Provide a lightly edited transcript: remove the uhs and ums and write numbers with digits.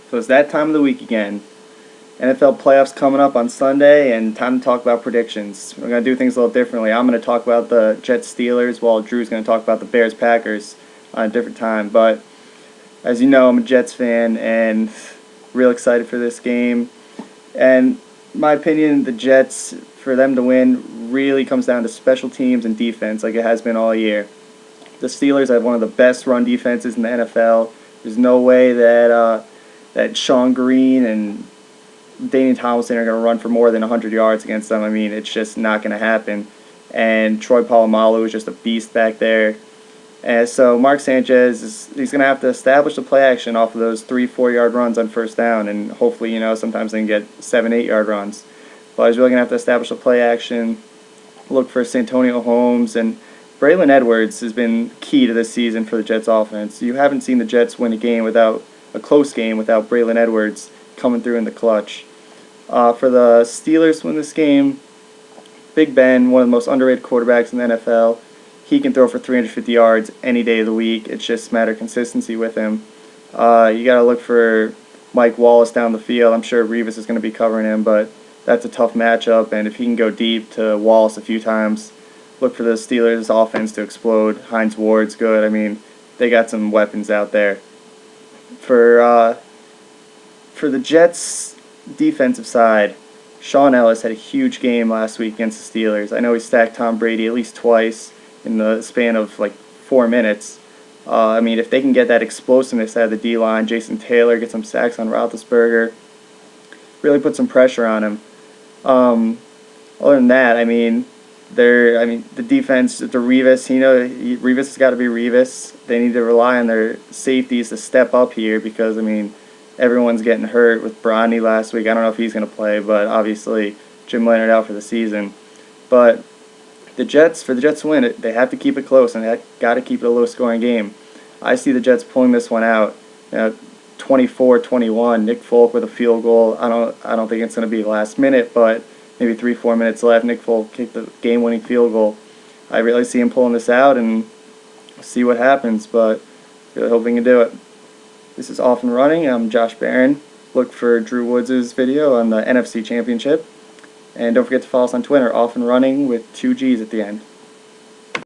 So it's that time of the week again. NFL playoffs coming up on Sunday, and time to talk about predictions. We're going to do things a little differently. I'm going to talk about the Jets Steelers, while Drew's going to talk about the Bears Packers on a different time. But as you know, I'm a Jets fan and real excited for this game. And in my opinion, the Jets, for them to win, really comes down to special teams and defense, like it has been all year. The Steelers have one of the best run defenses in the NFL. There's no way that Sean Green and Daniel Thompson are going to run for more than 100 yards against them. I mean, it's just not going to happen. And Troy Polamalu is just a beast back there. And so Mark Sanchez, he's going to have to establish the play action off of those 3-4 yard runs on first down. And hopefully, sometimes they can get 7-8 yard runs. But he's really going to have to establish the play action, look for Santonio Holmes. And Braylon Edwards has been key to this season for the Jets offense. You haven't seen the Jets win a close game without Braylon Edwards coming through in the clutch. For the Steelers to win this game, Big Ben, one of the most underrated quarterbacks in the NFL, he can throw for 350 yards any day of the week. It's just a matter of consistency with him. You got to look for Mike Wallace down the field. I'm sure Revis is going to be covering him, but that's a tough matchup. And if he can go deep to Wallace a few times, look for the Steelers' offense to explode. Hines Ward's good. I mean, they got some weapons out there. For the Jets' defensive side, Sean Ellis had a huge game last week against the Steelers. I know he stacked Tom Brady at least twice in the span of like 4 minutes. I mean, if they can get that explosiveness out of the D-line, Jason Taylor get some sacks on Roethlisberger, really put some pressure on him. Other than that, the defense, the Revis, Revis has got to be Revis. They need to rely on their safeties to step up here because, everyone's getting hurt with Brodney last week. I don't know if he's going to play, but obviously Jim Leonard out for the season. But for the Jets to win, they have to keep it close, and they got to keep it a low-scoring game. I see the Jets pulling this one out, 24-21. Nick Folk with a field goal. I don't think it's going to be last minute, but maybe 3-4 minutes left. Nick Folk kicked the game-winning field goal. I really see him pulling this out and see what happens, but really hoping to do it. This is Off and Running. I'm Josh Barron. Look for Drew Woods' video on the NFC Championship. And don't forget to follow us on Twitter, Off and Running with 2 G's at the end.